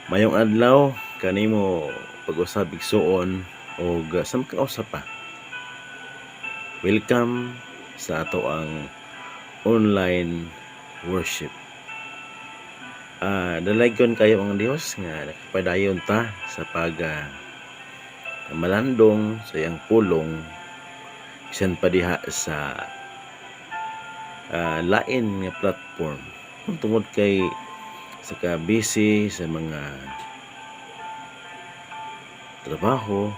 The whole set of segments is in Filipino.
Mayong adlaw kanimo pag-usab igsuon og sam ka usap pa. Welcome sa ato ang online worship. Dalaygon kayo ang Dios nga nakapadayon ta sa malandong sa iyang pulong bisan pa diha sa lain nga platform tungod kay sa busy sa mga trabaho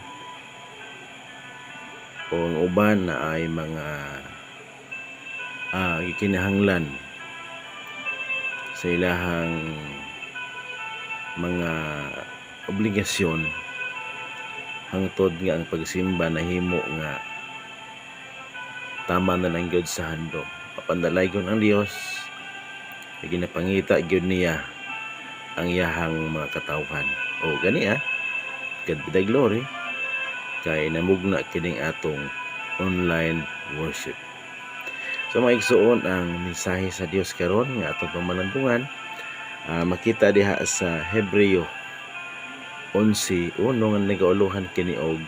o ang uban na ay mga gikinahanglan sa ilahang mga obligasyon hangtod nga ang pagsimba nahimo nga tama na lang gyud sa handom. Papandalaygon ang Dios ginapangita gyud niya ang iyahang mga katawhan. O gani God be the glory kay namugna kining atong online worship. So maigsuon ang mensahe sa Dios karon nga atong pamalandungan. Makita diha sa Hebreo 11:1 nga nagauluhan kini og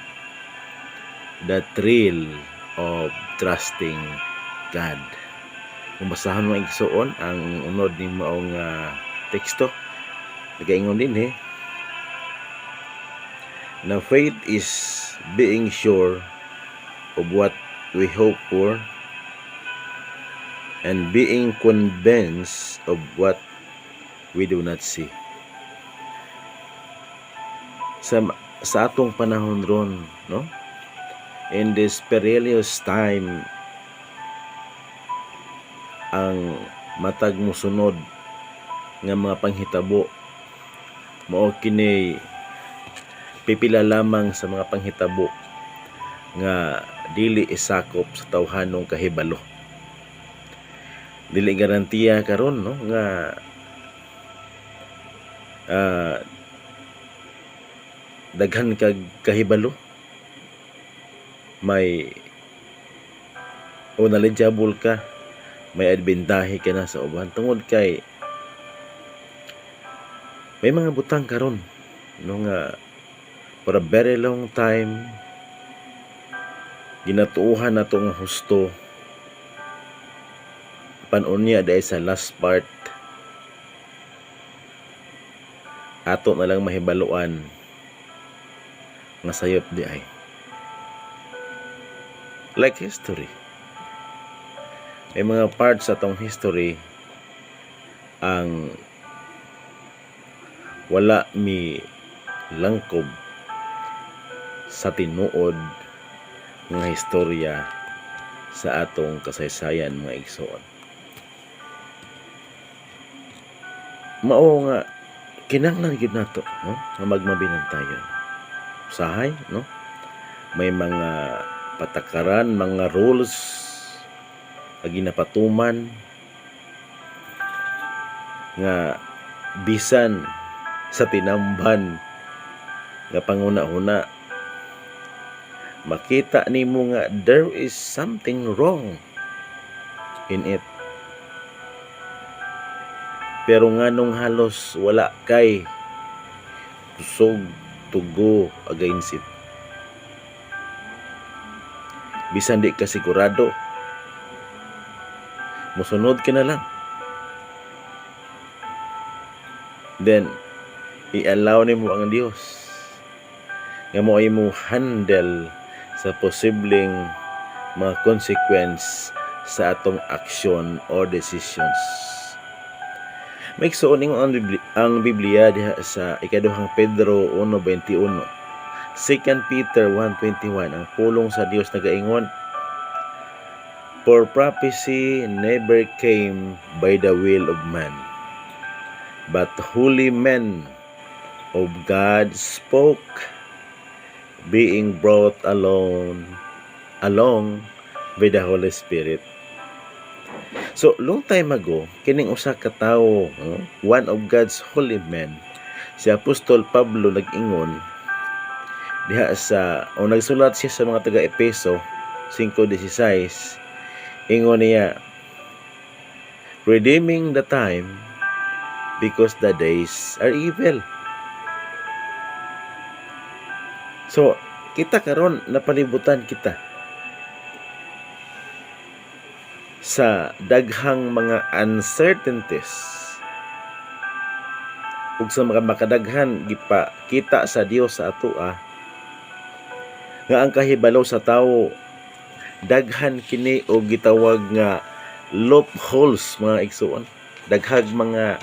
the thrill of trusting God. Kung basahon mo igsuon ang unod ni maong teksto nagaingon din na faith is being sure of what we hope for and being convinced of what we do not see. Sa atong panahon ron, no? In this perilous time, ang matag musunod nga mga panghitabo mao kini pipila lamang sa mga panghitabo nga dili isakop sa tawhanong kahibalo. Dili garantiya karon no nga daghan kag kahibalo, may knowledgeable ka, may adbentahe ka na sa uban tungod kay may mga butang karon no nga for a very long time ginatuuhan nato nga husto panunya dahil sa last part ato na lang mahibaluan nga sayop di ay like history. May mga parts sa tong history ang wala mi langkob sa tinuod nga historya sa atong kasaysayan mga igsoon. Mao nga kinahanglan gyud nato no nga magmabinantayon. Usahay no may mga patakaran, mga rules nga ginapatuman nga bisan sa tinamban nga panguna-una makita nimo nga there is something wrong in it, pero nganong halos wala kay kusog tugo against it, bisan di ka sigurado musunod ka na lang, then i-allow nimo ang Dios nga mo handle sa posibleng mga consequence sa atong action or decisions. Maigsuon ang Biblia diha sa ikaduhang Pedro 1:21, 2 Peter 1:21 ang pulong sa Dios nagaingon, for prophecy never came by the will of man, but holy men of God spoke, being brought along with the Holy Spirit. So long time ago kining usa ka tawo, one of God's holy men, si Apostol Pablo nag-ingon diha sa nagsulat siya sa mga taga-Epeso 5:16, ingon niya, redeeming the time because the days are evil. So kita karon napalibutan kita sa daghang mga uncertainties ug sa mga makadaghan gipakita sa Dios sa atoa nga ang kahibalo sa tawo daghan kini og gitawag nga loopholes mga igsoon, daghang mga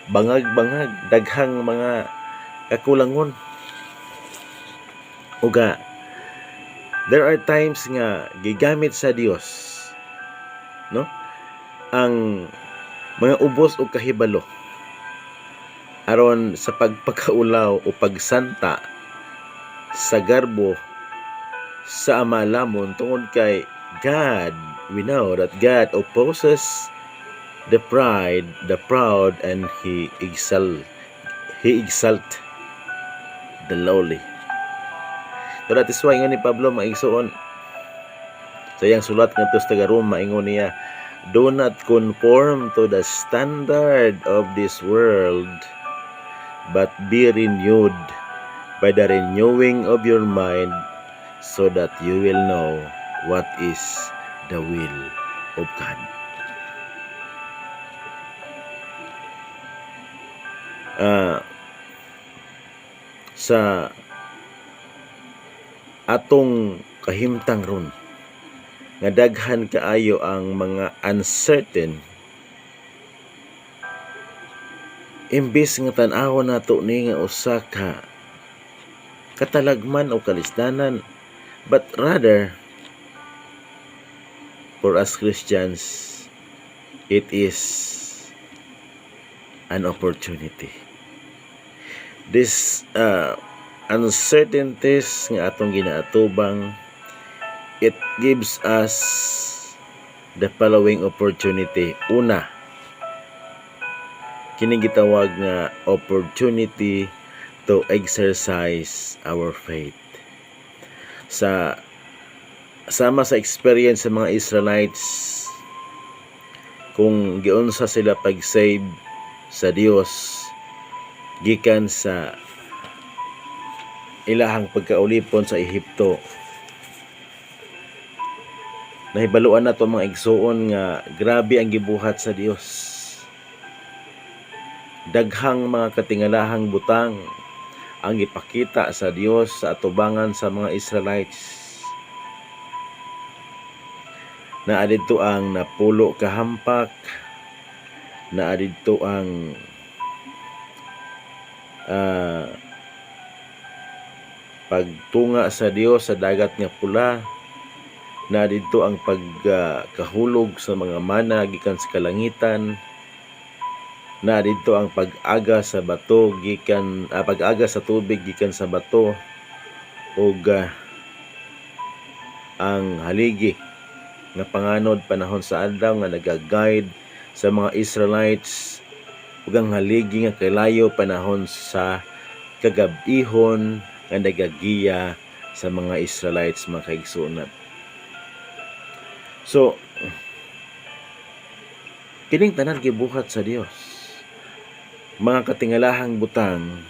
bangag-bangag, daghang mga kakulangon. Uga there are times nga gigamit sa Dios no ang mga ubos o kahibalo aron sa pagpakaulaw o pagsanta sa garbo sa amalamon tungod kay God. We know that God opposes the proud, and He exalt the lowly. So that is why ingon ni Pablo maigsoon sa iyang sulat ngadto sa taga-Roma, ingon niya, do not conform to the standard of this world, but be renewed by the renewing of your mind, so that you will know what is the will of God. Sa atong kahimtang ron nga daghan kaayo ang mga uncertain, imbes nga tan-awon nato ni nga usa ka katalagman o kalisdanan, but rather for us Christians it is an opportunity. This uncertainties nga atong ginaatubang, it gives us the following opportunity. Una, kini gitawag nga opportunity to exercise our faith. Sama sa experience sa mga Israelites, kung giunsa sila pag-save sa Dios gikan sa ilahang pagkaulipon sa Ehipto, nahibaluan nato mga igsuon nga grabe ang gibuhat sa Dios. Daghang mga katingalahang butang ang ipakita sa Dios sa atubangan sa mga Israelites. Naa didto ang napulo ka hampak, naa didto ang pagtunga sa Dios sa dagat nga pula, na dito ang pagkahulog sa mga mana gikan sa kalangitan, na dito ang pag-aga sa bato gikan pag-aga sa tubig gikan sa bato, ug ang haligi nga panganod panahon sa adlaw nga naga-guide sa mga Israelites, ug ang haligi nga kalayo panahon sa kagab-ihon nga nagagiya sa mga Israelites, mga kaigsuonat. So kining tanan gibuhat sa Dios, mga katingalahang butang,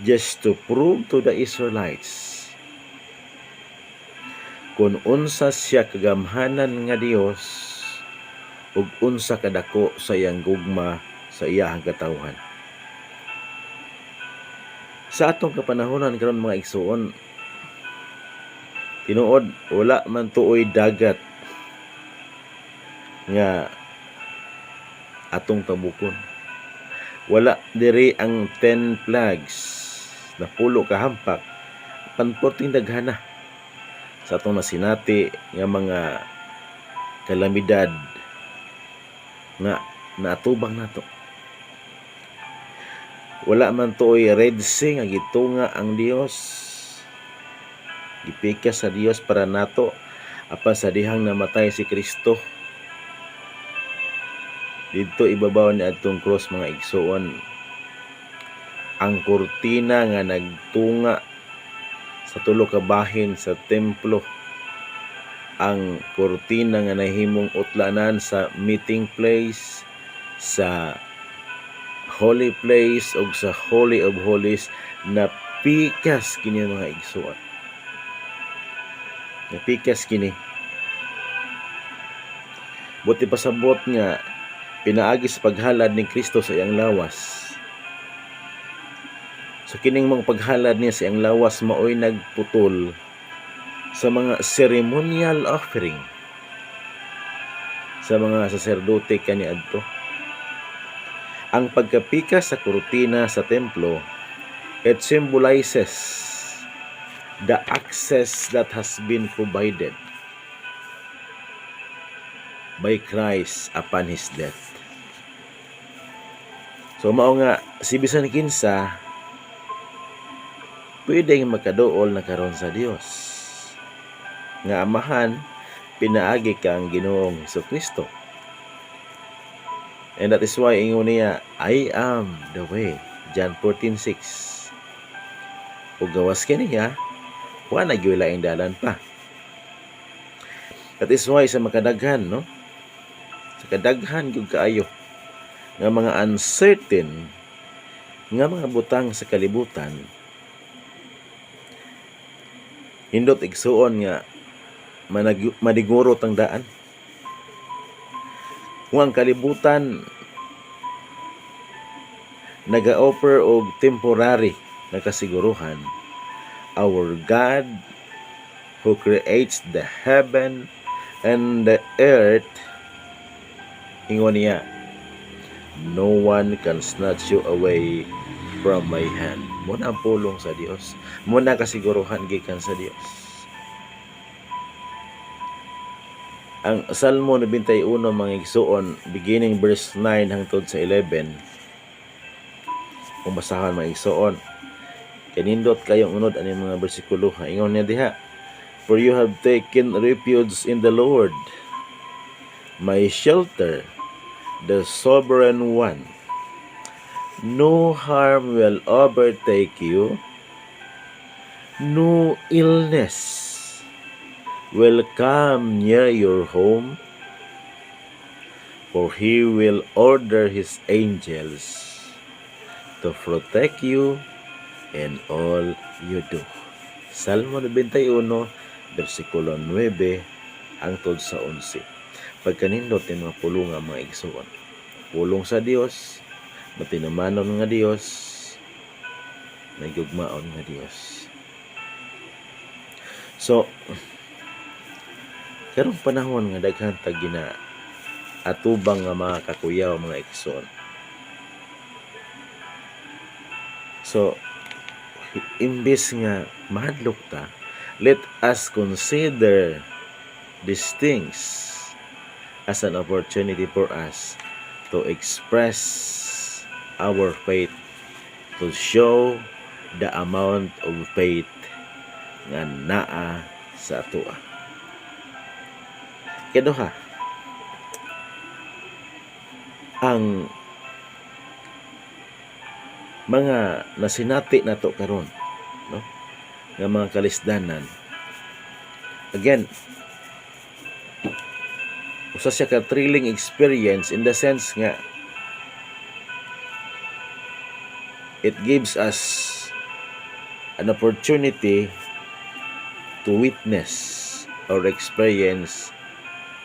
just to prove to the Israelites kung unsa siya kagamhanan nga Dios ug unsa kadako sa iyang gugma sa iyahang katawhan. Sa atong kapanahonan karon mga igsuon, tinuod wala man tuoy dagat nga atong tabukon. Wala diri ang 10 plagues na pulo ka hampak, panporting daghana sa atong nasinati nga mga kalamidad nga naatubang nato. Wala man tuoy Red Sea nga gitunga ang Dios, gipikas sa Dios para nato apan sa dihang namatay si Kristo dito ibabaw ni atong cross, mga igsuon. Ang kurtina nga nagtunga sa tulo ka bahin sa templo, ang kurtina nga nahimong utlanan sa meeting place, sa holy place ug sa Holy of Holies, na pikas kini mga igsuon. Napikas kini. Buti pasabot nga pinaagi sa paghalad ni Kristo sa iyang lawas. So kining mga paghalad niya sa iyang lawas maoy nagputol sa mga ceremonial offering sa mga saserdote kaniadto. Ang pagkapikas sa kurtina sa templo, it symbolizes the access that has been provided by Christ upon His death. So mao nga si bisan kinsa pwedeng makaduol na karon sa Dios. Nga amahan pinaagi kang Ginoong Hesukristo. And that is why ingon niya, I am the way. John 14:6. Ug gawas kaniya, wa na gyud laing dalan pa. That is why sa makadaghan, no? Sa kadaghan gyud kaayo nga mga uncertain nga mga butang sa kalibutan, hindot igsuon nga madigurot ang daan. Kung ang kalibutan naga-offer og temporary na kasiguruhan, our God who creates the heaven and the earth, ingon niya, no one can snatch you away from my hand. Muna ang pulong sa Dios, muna kasiguruhan gikan sa Dios. Ang Salmo 91 mga igsuon, beginning verse 9 hangtod sa 11, kung basahan mga igsuon, kanindot kayong unod ani mga bersikulo. Ingon niya diha, for you have taken refuge in the Lord, my shelter, the sovereign one. No harm will overtake you, no illness will come near your home, for He will order His angels to protect you in all you do. Salmo 91, versikulo 9 hangtod sa 11. Pagkanindot ng mga pulong nga mga igsuon, pulong sa Dios, matinumanon nga Dios, may gugmaon nga Dios. So karong panahon nga daghan ta gina atubang nga mga kakuyaw, mga igsoon. So imbes nga mahadlok ta, let us consider these things as an opportunity for us to express our faith, to show the amount of faith nga naa sa atoa. Kaduha, ang mga nasinati nato karon, no, nga mga kalisdanan, again, usa siya ka thrilling experience in the sense nga it gives us an opportunity to witness or experience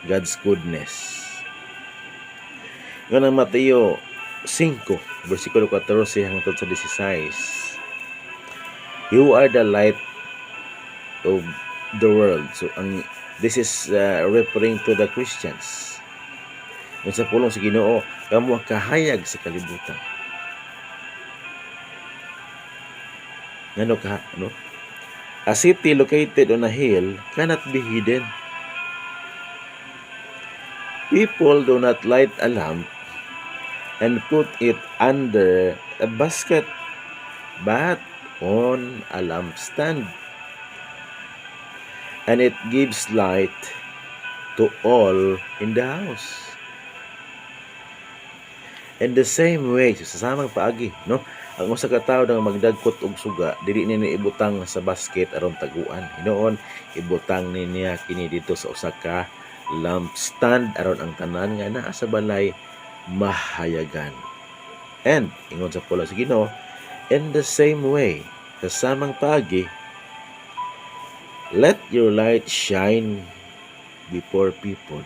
God's goodness. Nga ng Mateo 5, versikulo 14 hangtod sa 16. You are the light of the world. So this is referring to the Christians. Yung sa pulong sa Ginoo, kamo kahayag sa kalibutan. Ngano ka, no? A city located on a hill cannot be hidden. People do not light a lamp and put it under a basket, but on a lampstand, and it gives light to all in the house. In the same way, sa samang paagi, no? Ang usa ka tawo nang magdagkot og suga, dili niya ibutang sa basket aron taguan. Hinoon, ibutang niya kini dito sa usa ka lampstand aron ang tanan nga naa sa balay mahayagan. And ingon sa pula sa Ginoo, in the same way, sa samang paagi, Let your light shine before people.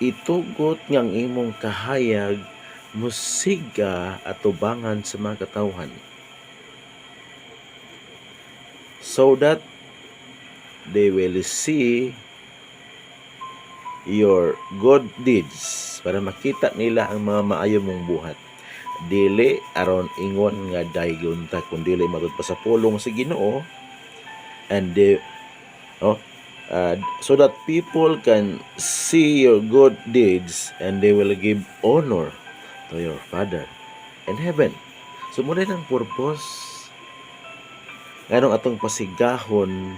Itugot ngang imong kahayag musiga at tubangan sa mga katawhan, so that they will see your good deeds, para makita nila ang mga maayo mong buhat. Dili aron ingon nga daygon ta, kun dili magud pa sa pulong sa Ginoo, and so that people can see your good deeds and they will give honor to your Father in heaven. So muna ang purpose nganong atong pasigahon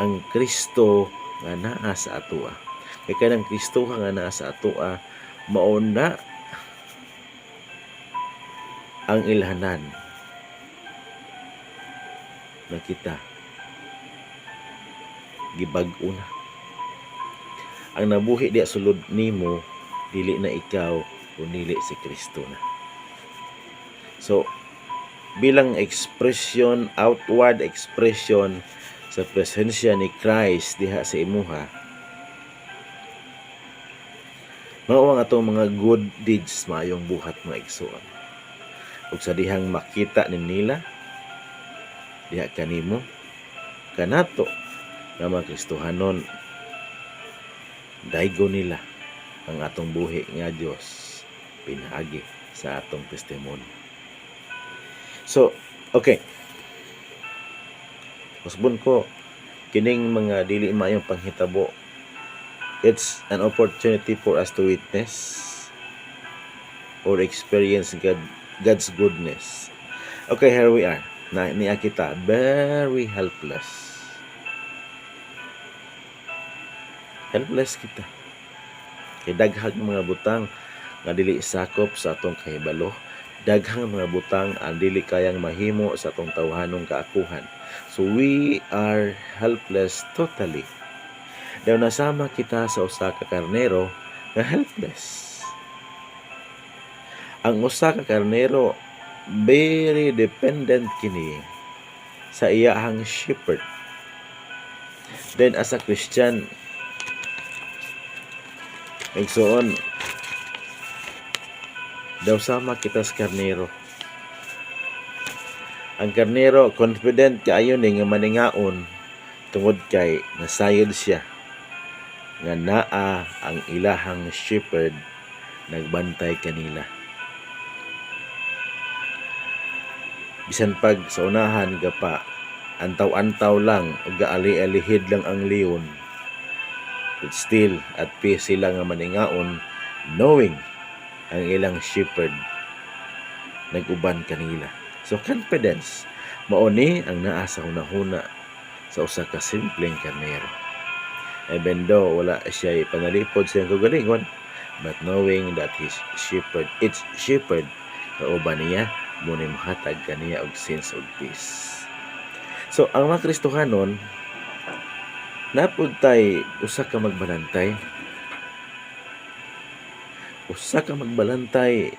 ang Kristo nga naa sa atoa. Kay kanang Kristo nga naa sa atoa, mauna ang ilhanan na kita gibag-o na. Ang nabuhi diya sulod nimo, dili na ikaw kung dili si Kristo na. So bilang expression, outward expression sa presensya ni Christ diha sa imuha, mao ang atong mga good deeds, maayong buhat mga igsoon. Ug sa dihang makita ni nila diha kanimo, kanato nga mga Kristohanon, daygo nila ang atong buhi nga Dios pinaagi sa atong testimonya. So, okay. Usbon ko kining mga dili maayong panghitabo. It's an opportunity for us to witness or experience God's goodness. Okay, here we are. Niya kita very helpless. Helpless kita. Kay daghang mga butang nga dili sakop sa atong kahibalo. Daghang mga butang ang dili kayang mahimo sa atong tawhanong kaakuhan. So we are helpless totally. Daw nasama kita sa usa ka karnero nga helpless. Ang usa ka karnero very dependent kini sa iyahang shepherd. Then as a Christian, igsoon, daw sama kita sa karnero. Ang karnero confident kaayo ni nga maningaon tungod kay nasayod siya nga naa ang ilahang shepherd nagbantay kanila. Bisan pag sa unahan gapa antaw-antaw lang ug gaali-alihid lang ang leon, but still at peace sila nga maningaon knowing ang ilang shepherd naguban kanila. So confidence mao ni ang naa sa hunahuna sa usa ka simpleng karnero. Even though wala siya panalipod sa iyang kagalingon, but knowing that his shepherd, its shepherd, kauban niya, muna mahatag kaniya og sense of peace. So ang mga Kristohanon, napud tay usa ka magbalantay. Usa ka magbalantay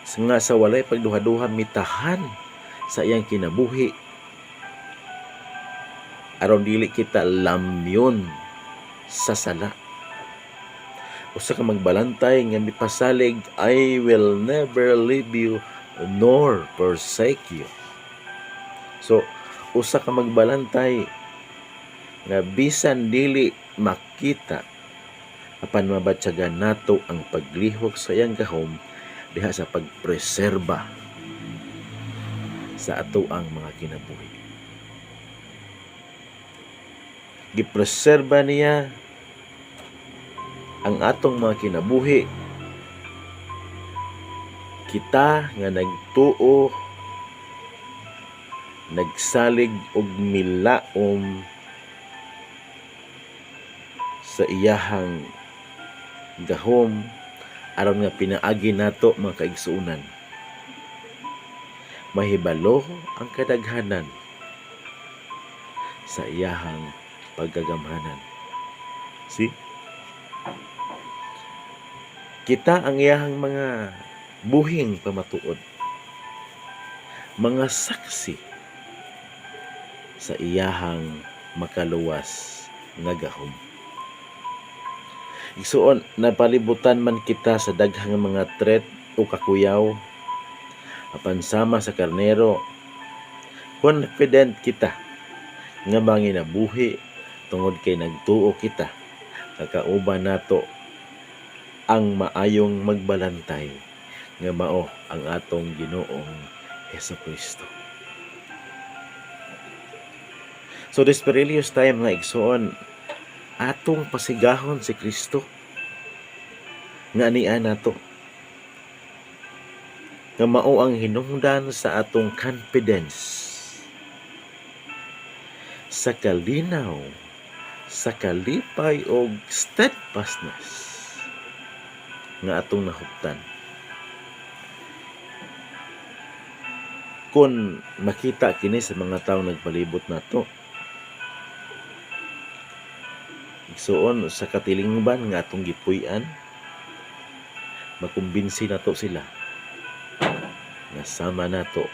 nga sa walay pagduha-duha mitahan sa iyang kinabuhi. Aron dili kita lamyon sa sala. Usa ka magbalantay nga mipasalig, I will never leave you nor forsake you. So usa ka magbalantay nga bisan dili makita apan mabatyagan nato ang paglihok sa iyang gahom diha sa pagpreserba sa atoang mga kinabuhi. Gipreserba niya ang atong mga kinabuhi. Kita nga nagtuo, nagsalig og milaom sa iyahang gahom aron nga pinaagi nato mga kaigsuunan. Mahibalo ang kadaghanan sa iyahang paggagamhanan. See? Kita ang iyahang mga buhing pamatuod, mga saksi sa iyahang makaluwas nga gahom. Igsuon, napalibutan man kita sa daghang mga threat o kakuyaw, apan sama sa karnero, confident kita nga manginabuhi tungod kay nagtuo kita kakauban nato ang maayong magbalantay nga mao ang atong Ginoong Hesukristo. So this perilous time nga igsuon, atong pasigahon si Kristo nga ania nato nga mao ang hinungdan sa atong confidence sa kalinaw, sa kalipay o steadfastness nga atong nahuptan. Kung makita kini sa mga tawo nagpalibot nato, igsuon sa katilingban nga atong gipuy-an, makumbinsi nato sila nga sama nato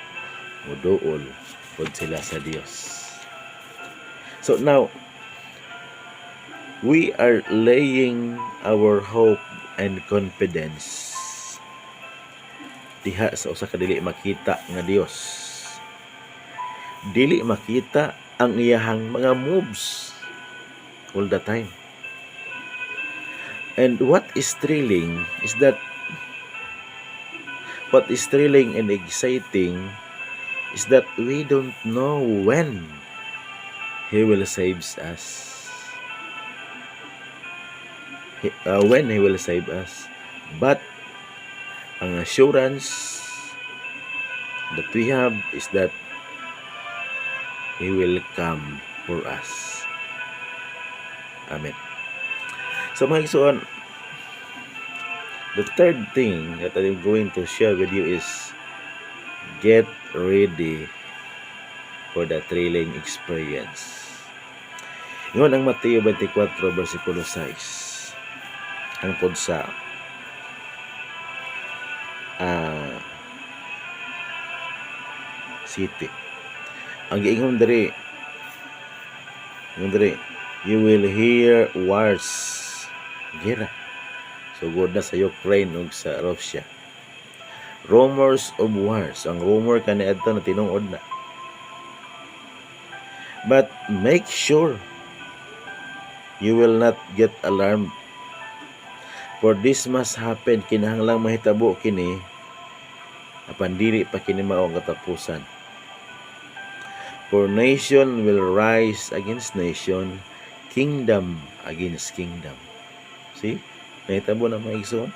muduol pod sila sa Dios. So now, we are laying our hope and confidence diha sa usa ka dili makita nga Dios. Dili makita ang iyahang mga moves all the time. And what is thrilling and exciting is that we don't know when He will save us. When He will save us. But ang assurance that we have is that He will come for us. Amen. So mga igsoon, the third thing that I'm going to share with you is get ready for the thrilling experience. Yun ang Mateo 24 versikulo 6 hangtod sa city. Ang giingon diri, you will hear wars, gera. So good na sa Ukraine ug sa Russia. Rumors of wars. Ang rumor kaniadto na tinuod na. But make sure you will not get alarmed. For this must happen, kinahanglang mahitabo kini, apan dili pa kini mao ang katapusan. For nation will rise against nation, kingdom against kingdom. See? Nahitabo na mga igsoon.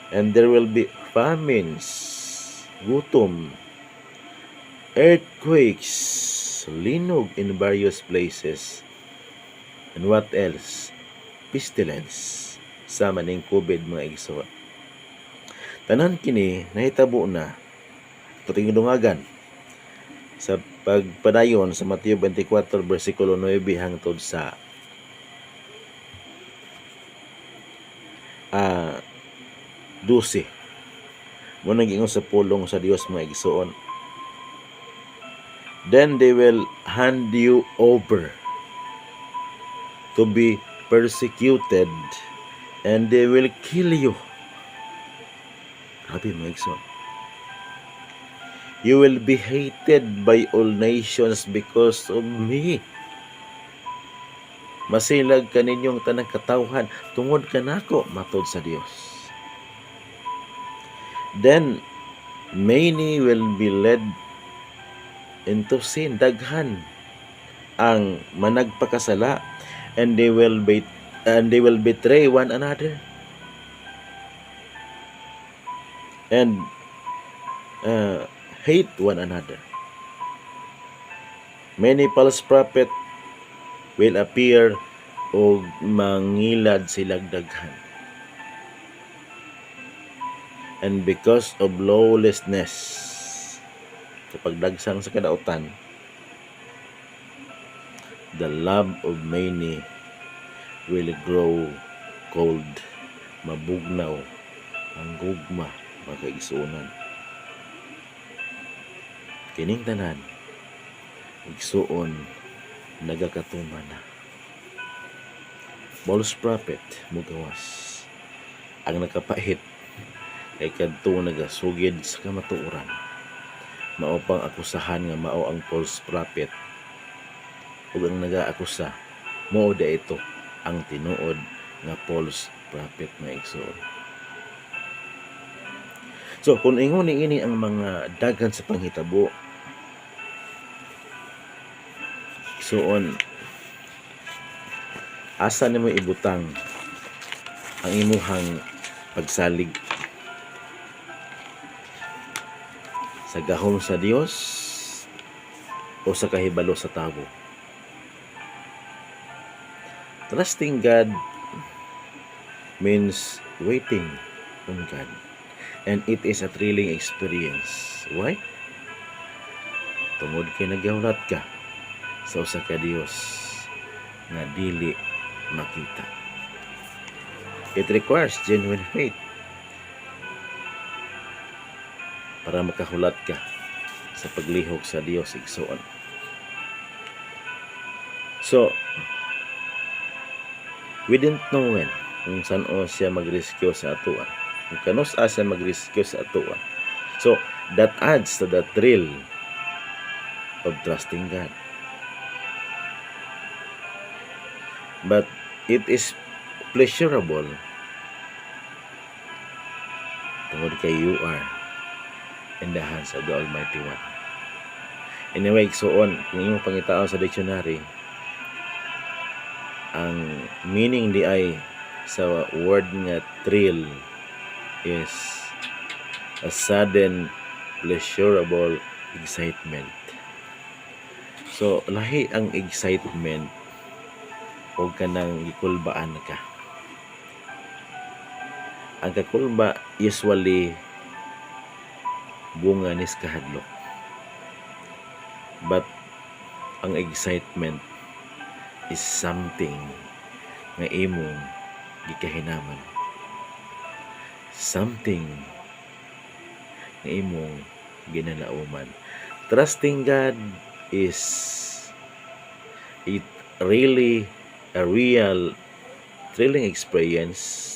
And there will be famines, gutom, earthquakes, linog in various places. And what else? Pestilence. Sama ning COVID mga igsoon. Tanan kini nahitabo na patingdungagan sa pagpadayon sa Mateo 24 versikulo 9 hangtod sa 12. Mo nag-ingon sa pulong sa Dios mga igsoon. Then they will hand you over to be persecuted and they will kill you. Grabe mga igsoon. You will be hated by all nations because of me. Masilag kaninyong tanang katawhan tungod kanako matod sa Dios. Then many will be led into sin. Daghan ang managpakasala and they will betray one another. And hate one another. Many false prophets will appear o mangilad silang daghan. And because of lawlessness, kapag dagsang sa kadautan, the love of many will grow cold. Mabugnaw ang gugma, mga kaigsuonan. Kining tanan igsuon nagakatuman na. False prophet mugawas. Ang nakapahit ay kadto nagasugid sa kamatuoran. Mao pang akusahan nga mao ang false prophet. Ug ang nagaakusa mao da ito ang tinuod nga false prophet nga igsuon. So kung ingon ini ang mga daghan sa panghitabo, igsuon asa nimo ibutang ang imuhang pagsalig sa gahom sa Dios o sa kahibalo sa tawo. Trusting God means waiting on God, and it is a thrilling experience. Why? Tungod kay nagahulat ka sa usa ka Dios nga dili makita. It requires genuine faith para makahulat ka sa paglihok sa Dios igsoon. So, we didn't know when kung saan siya mag-rescue sa atoa. Kung kanus siya mag-rescue sa atoa. So, that adds to the thrill of trusting God. But it is pleasurable tungod kay you are in the hands of the Almighty One. Anyway, soon, kung iyong pangitaon sa dictionary, ang meaning di ay sa word nga thrill is a sudden pleasurable excitement. So, lahi ang excitement o kanang gikulbaan ka. Ang kakulba usually bunga nis kahadlok. But ang excitement is something nga imong gikahinaman. Something nga imong ginalauman. Trusting God is it really a real thrilling experience.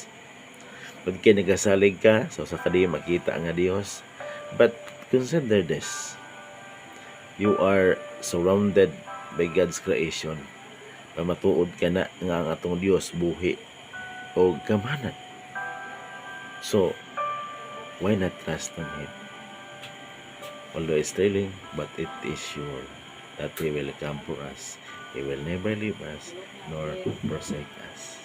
Pag nagasalig ka, so sa kadi makita nga Dios. But consider this. You are surrounded by God's creation. Pamatuod ka na nga ang atong Dios buhi o gamanan. So, why not trust on Him? Although it's thrilling, but it is sure that He will come for us. He will never leave us nor forsake us.